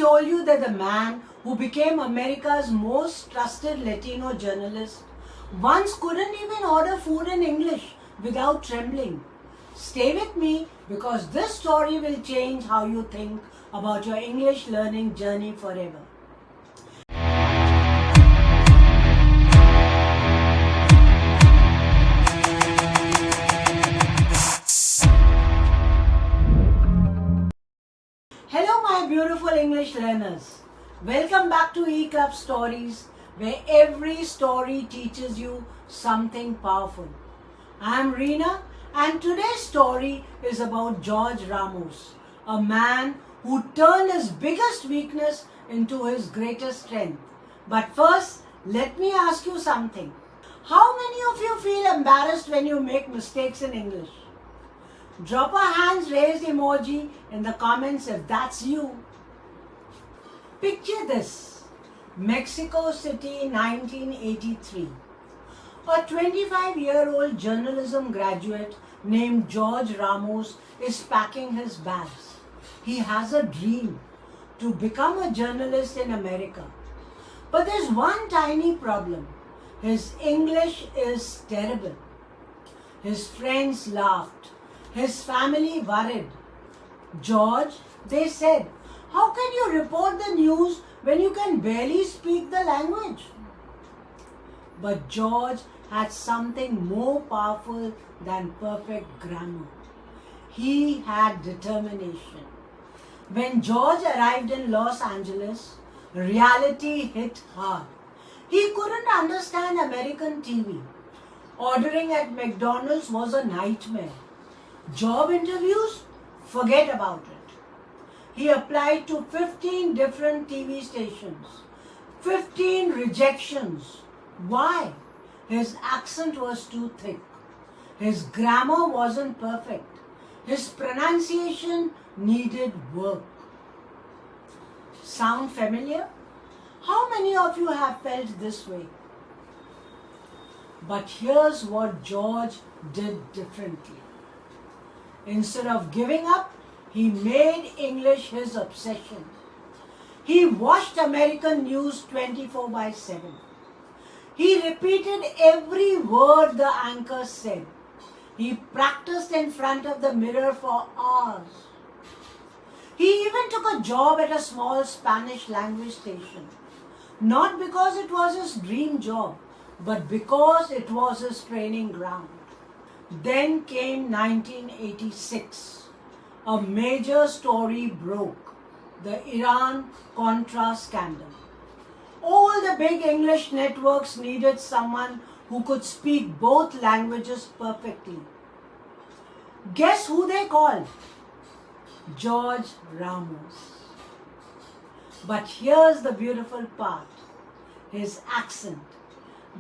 told you that the man who became America's most trusted Latino journalist once couldn't even order food in English without trembling? Stay with me because this story will change how you think about your English learning journey forever. Hello my beautiful English learners. Welcome back to E-Club Stories, where every story teaches you something powerful. I am Reena and today's story is about Jorge Ramos, a man who turned his biggest weakness into his greatest strength. But first, let me ask you something. How many of you feel embarrassed when you make mistakes in English? Drop a hands raised emoji in the comments if that's you. Picture this. Mexico City, 1983. A 25-year-old journalism graduate named Jorge Ramos is packing his bags. He has a dream to become a journalist in America. But there's one tiny problem. His English is terrible. His friends laughed. His family worried. George, they said, how can you report the news when you can barely speak the language? But George had something more powerful than perfect grammar. He had determination. When George arrived in Los Angeles, reality hit hard. He couldn't understand American TV. Ordering at McDonald's was a nightmare. Job interviews? Forget about it. He applied to 15 different TV stations. 15 rejections. Why? His accent was too thick. His grammar wasn't perfect. His pronunciation needed work. Sound familiar? How many of you have felt this way? But here's what George did differently. Instead of giving up, he made English his obsession. He watched American news 24/7. He repeated every word the anchor said. He practiced in front of the mirror for hours. He even took a job at a small Spanish language station. Not because it was his dream job, but because it was his training ground. Then came 1986. A major story broke. The Iran-Contra scandal. All the big English networks needed someone who could speak both languages perfectly. Guess who they called? Jorge Ramos. But here's the beautiful part. His accent.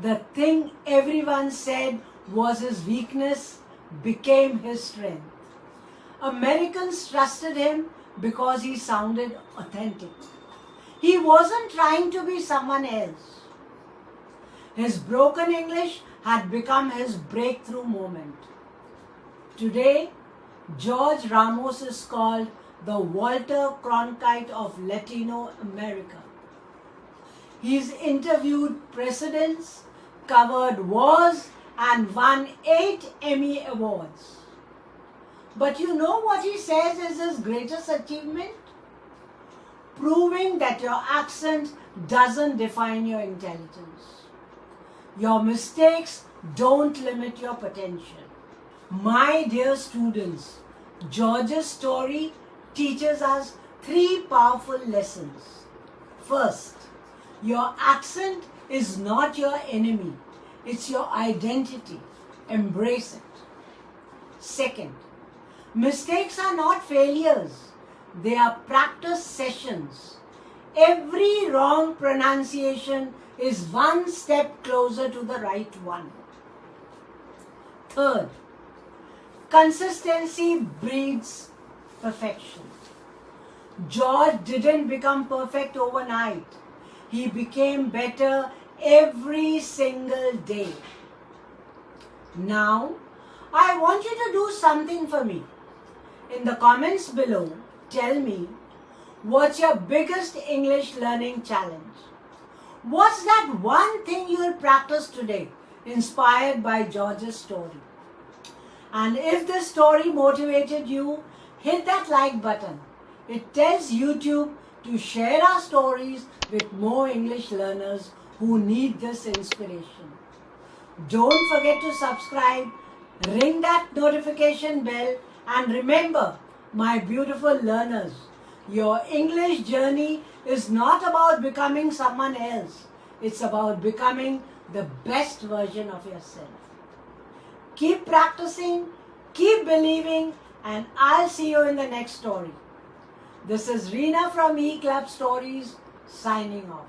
The thing everyone said was his weakness became his strength. Americans trusted him because he sounded authentic. He wasn't trying to be someone else. His broken English had become his breakthrough moment. Today, Jorge Ramos is called the Walter Cronkite of Latino America. He's interviewed presidents, covered wars, and won 8 Emmy Awards. But you know what he says is his greatest achievement? Proving that your accent doesn't define your intelligence. Your mistakes don't limit your potential. My dear students, George's story teaches us 3 powerful lessons. First, your accent is not your enemy. It's your identity. Embrace it. Second, mistakes are not failures. They are practice sessions. Every wrong pronunciation is one step closer to the right one. Third, consistency breeds perfection. George didn't become perfect overnight. He became better every single day. Now, I want you to do something for me. In the comments below, tell me, What's your biggest English learning challenge? What's that one thing you'll practice today, inspired by George's story? And if this story motivated you, hit that like button. It tells YouTube to share our stories with more English learners who need this inspiration. Don't forget to subscribe, ring that notification bell, and remember, my beautiful learners, your English journey is not about becoming someone else. It's about becoming the best version of yourself. Keep practicing, keep believing, and I'll see you in the next story. This is Reena from E Club Stories, signing off.